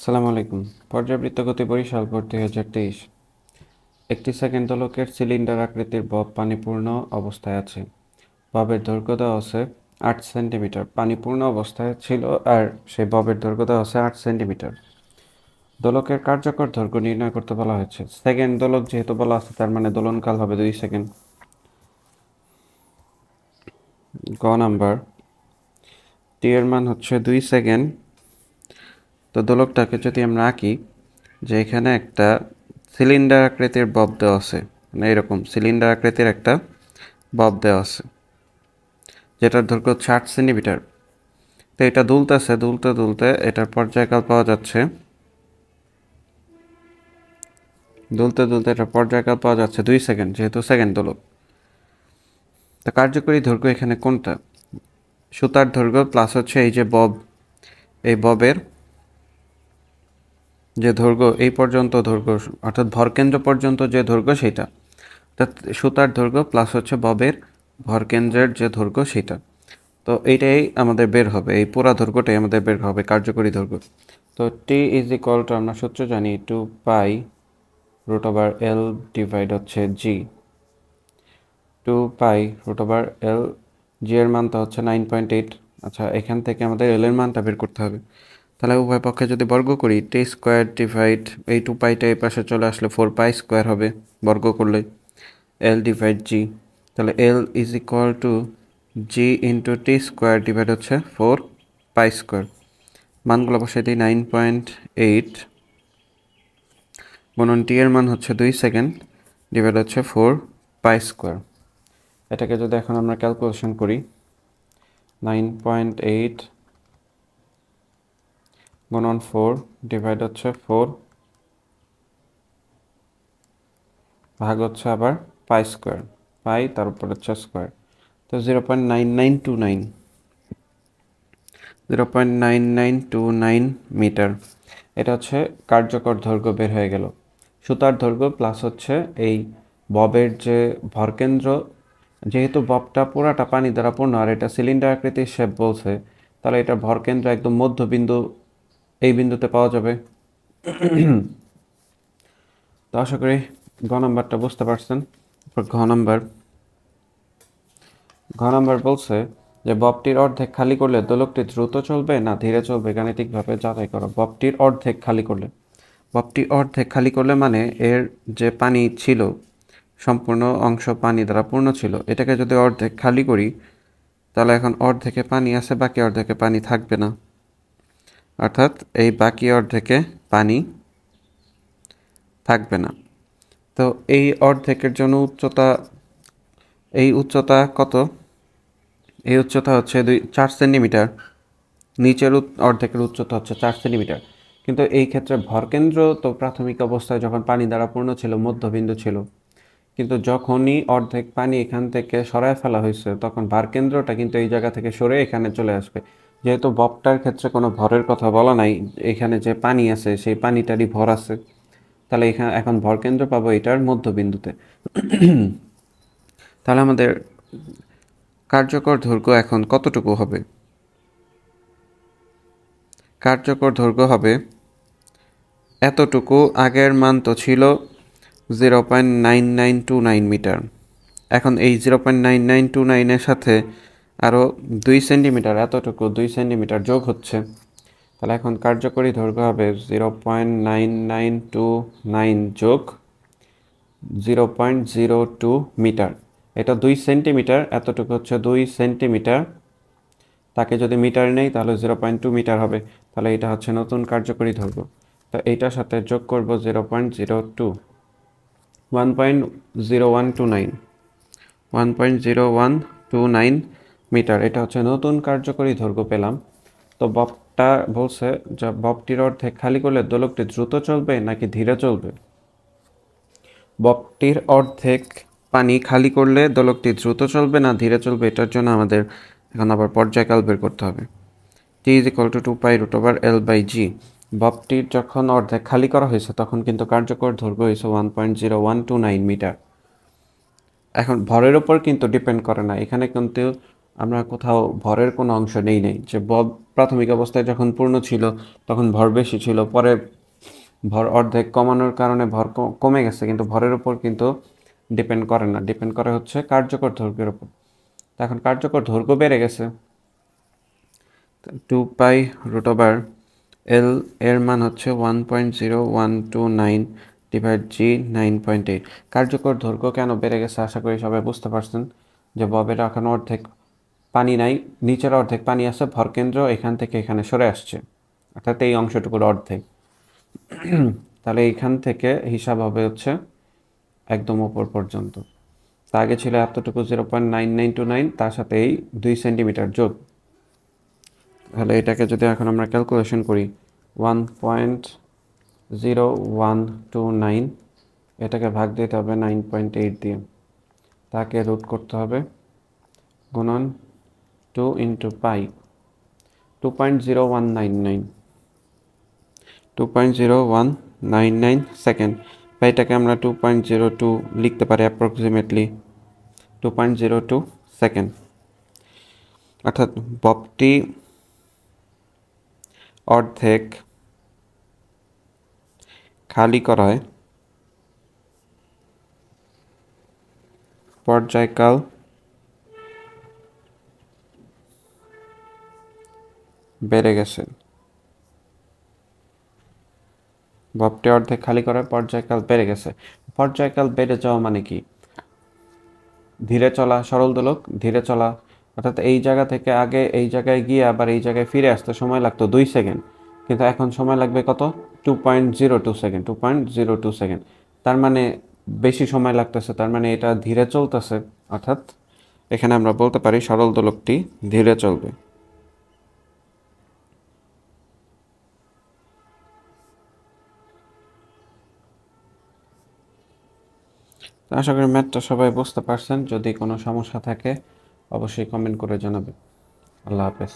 আসসালামু আলাইকুম। পর্যাবৃত্ত গতি বরিশাল ভোর 2023। একটি সেকেন্ড দোলকের সিলিন্ডার আকৃতির বব পানিপূর্ণ অবস্থায় আছে। ববের দৈর্ঘ্য দেওয়া আছে 8 সেন্টিমিটার। পানিপূর্ণ অবস্থায় ছিল আর সেই ববের দৈর্ঘ্য দেওয়া আছে 8 সেন্টিমিটার। দোলকের কার্যকর দৈর্ঘ্য নির্ণয় করতে বলা হয়েছে। সেকেন্ড দোলক যেহেতু বলা আছে তার মানে দোলনকাল হবে 2 সেকেন্ড। গ নাম্বার, টি এর মান হচ্ছে 2 সেকেন্ড। তো দোলকটাকে যদি আমরা আঁকি, যে এখানে একটা সিলিন্ডার আকৃতির বব দেওয়া আছে, মানে এরকম সিলিন্ডার আকৃতির একটা বব দেওয়া আছে যেটার দৈর্ঘ্য 60 সেন্টিমিটার। তো এটা দুলতেছে, দুলতে দুলতে এটার পর্যায়কাল পাওয়া যাচ্ছে, দুলতে দুলতে এটার পর্যায়কাল পাওয়া যাচ্ছে 2 সেকেন্ড, যেহেতু সেকেন্ড দোলক। তো কার্যকরী দৈর্ঘ্য এখানে কোনটা? সুতার দৈর্ঘ্য প্লাস হচ্ছে এই যে বব, এই ববের যে দৈর্ঘ্য এই পর্যন্ত দৈর্ঘ্য, অর্থাৎ ভরকেন্দ্র পর্যন্ত যে দৈর্ঘ্য সেটা, অর্থাৎ সুতার দৈর্ঘ্য প্লাস হচ্ছে ববের ভরকেন্দ্রের যে দৈর্ঘ্য সেটা। তো এইটাই আমাদের বের হবে, এই পুরা দৈর্ঘ্যটাই আমাদের বের হবে কার্যকরী দৈর্ঘ্য। তো টি ইজ ইকুয়াল টু, আমরা সূত্র জানি 2 পাই রুট ওভার এল ডিভাইড হচ্ছে জি। 2 পাই রুট ওভার এল, জি এর মানটা হচ্ছে 9.8। আচ্ছা, এখান থেকে আমাদের এল এর মানটা বের করতে হবে। তাহলে উভয় পক্ষে যদি বর্গ করি, টি স্কোয়ার ডিভাইড এই 2 পাইটা এই পাশে চলে আসলে 4 পাই স্কোয়ার হবে বর্গ করলে, এল ডিভাইড জি। তাহলে এল is equal two G into T square divide হচ্ছে 4 পাই স্কোয়ার। মানগুলো বসাই দিই, 9.8 গুণন টি এর মান হচ্ছে 2 সেকেন্ড ডিভাইড হচ্ছে 4 পাই স্কোয়ার। এটাকে যদি এখন আমরা ক্যালকুলেশন করি, 9.8 গুণন 4 ডিভাইড হচ্ছে 4 ভাগ হচ্ছে আবার পাই স্কোয়ার, পাই তার উপর হচ্ছে স্কোয়ার। তো 0.9929 মিটার, এটা হচ্ছে কার্যকর দৈর্ঘ্য বের হয়ে গেল। সুতার দৈর্ঘ্য প্লাস হচ্ছে এই ববের যে ভরকেন্দ্র, যেহেতু ববটা পুরাটা পানি দ্বারা পূর্ণ আর এটা সিলিন্ডার আকৃতির শেপ বলছে, তাহলে এটা ভরকেন্দ্র একদম মধ্যবিন্দু এই বিন্দুতে পাওয়া যাবে। তো আশা করি ঘ নাম্বারটা বুঝতে পারছেন। ঘ নাম্বার বলছে যে ববটির অর্ধেক খালি করলে দোলকটি দ্রুত চলবে না ধীরে চলবে, গাণিতিকভাবে যাচাই করো। ববটির অর্ধেক খালি করলে, ববটি অর্ধেক খালি করলে মানে এর যে পানি ছিল সম্পূর্ণ অংশ পানি দ্বারা পূর্ণ ছিল, এটাকে যদি অর্ধেক খালি করি তাহলে এখন অর্ধেকে পানি আছে, বাকি অর্ধেকে পানি থাকবে না, অর্থাৎ এই বাকি অর্ধেকে পানি থাকবে না। তো এই অর্ধেকের জন্য উচ্চতা, এই উচ্চতা কত? এই উচ্চতা হচ্ছে 4 সেন্টিমিটার। নিচের অর্ধেকের উচ্চতা হচ্ছে 4 সেন্টিমিটার। কিন্তু এই ক্ষেত্রে ভরকেন্দ্র তো প্রাথমিক অবস্থায় যখন পানি দ্বারা পূর্ণ ছিল মধ্যবিন্দু ছিল, কিন্তু যখনই অর্ধেক পানি এখান থেকে সরায় ফেলা হয়েছে তখন ভারকেন্দ্রটা কিন্তু এই জায়গা থেকে সরে এখানে চলে আসবে। যেহেতু ববটার ক্ষেত্রে কোনো ভরের কথা বলা নাই, এখানে যে পানি আছে সেই পানিটারই ভর আছে, তাহলে এখানে এখন ভরকেন্দ্র পাবো এটার মধ্যবিন্দুতে। তাহলে আমাদের কার্যকর দৈর্ঘ্য এখন কতটুকু হবে? কার্যকর দৈর্ঘ্য হবে এতটুকু। আগের মান তো ছিল 0.9929 মিটার। এখন এই 0.9929-এর সাথে আরও 2 সেন্টিমিটার, এতটুকু 2 সেন্টিমিটার যোগ হচ্ছে। তাহলে এখন কার্যকরী দৈর্ঘ্য হবে 0.9929 যোগ 0.02 মিটার। এটা 2 সেন্টিমিটার, এতটুকু হচ্ছে 2 সেন্টিমিটার। তাকে যদি মিটার নেই তাহলে 0.2 মিটার হবে। তাহলে এটা হচ্ছে নতুন কার্যকরী দৈর্ঘ্য। তো এইটার সাথে যোগ করব 0.02, 1.0129 মিটার। এটা হচ্ছে নতুন কার্যকরী দৈর্ঘ্য পেলাম। তো ববটা বলছে যে ববটির অর্ধেক খালি করলে দোলকটি দ্রুত চলবে নাকি ধীরে চলবে। ববটির অর্ধেক পানি খালি করলে দোলকটি দ্রুত চলবে না ধীরে চলবে, এটার জন্য আমাদের এখন আবার পর্যায়কাল বের করতে হবে। T is equal to 2 pi root over L by G. ববটির যখন অর্ধেক খালি করা হয়েছে তখন কিন্তু কার্যকর দৈর্ঘ্য হয়েছে 1.0129 মিটার। এখন ভরের ওপর কিন্তু ডিপেন্ড করে না, এখানে কিন্তু আমরা কোথাও ভরের কোনো অংশ নেই যে প্রাথমিক অবস্থায় যখন পূর্ণ ছিল তখন ভর বেশি ছিল, পরে ভর অর্ধেক কমানোর কারণে ভর কমে গেছে, কিন্তু ভরের উপর কিন্তু ডিপেন্ড করে না, ডিপেন্ড করে হচ্ছে কার্যকর দৈর্ঘ্যের উপর। এখন কার্যকর দৈর্ঘ্য বেড়ে গেছে, 2π√/L এর মান হচ্ছে 1.0129 ডিভাইড জি 9.8। কার্যকর দৈর্ঘ্য কেন বেড়ে গেছে আশা করি সবাই বুঝতে পারছেন, যে ববের এখন অর্ধেক পানি নাই, নিচের অর্ধেক পানি আছে, ভরকেন্দ্র এখান থেকে এখানে সরে আসছে, অর্থাৎ এই অংশটুকুর অর্ধেক। তাহলে এইখান থেকে হিসাব হবে হচ্ছে একদম ওপর পর্যন্ত। তা আগে ছিল এতটুকু 0.9929, তার সাথে এই 2 সেন্টিমিটার যোগ। তাহলে এটাকে যদি এখন আমরা ক্যালকুলেশন করি 1.0129, এটাকে ভাগ দিতে হবে 9.8 দিয়ে, তাকে রুট করতে হবে, গুণন 2 ইন্টু পাই, 2.0199 সেকেন্ড। বা এটাকে আমরা 2.02 লিখতে পারি অ্যাপ্রক্সিমেটলি 2.02 সেকেন্ড। অর্থাৎ ববটি অর্ধেক খালি করায় পর্যায়কাল বেড়ে গেছে। ববটি অর্ধেক খালি করায় পর্যায়কাল বেড়ে গেছে। পর্যায়কাল বেড়ে যাওয়া মানে কি? ধীরে চলা, সরল দোলক ধীরে চলা, অর্থাৎ এই জায়গা থেকে আগে এই জায়গায় গিয়ে আবার এই জায়গায় ফিরে আসতে সময় লাগতো 2 সেকেন্ড, কিন্তু এখন সময় লাগবে কত? 2.02 সেকেন্ড, 2.02 সেকেন্ড। তার মানে বেশি সময় লাগতেছে, তার মানে এটা ধীরে চলতেছে, অর্থাৎ এখানে আমরা বলতে পারি সরল দোলকটি ধীরে চলবে। আশা করি ম্যাথটা সবাই বুঝতে পারছেন। যদি কোনো সমস্যা থাকে অবশ্যই কমেন্ট করে জানাবেন। আল্লাহ হাফেজ।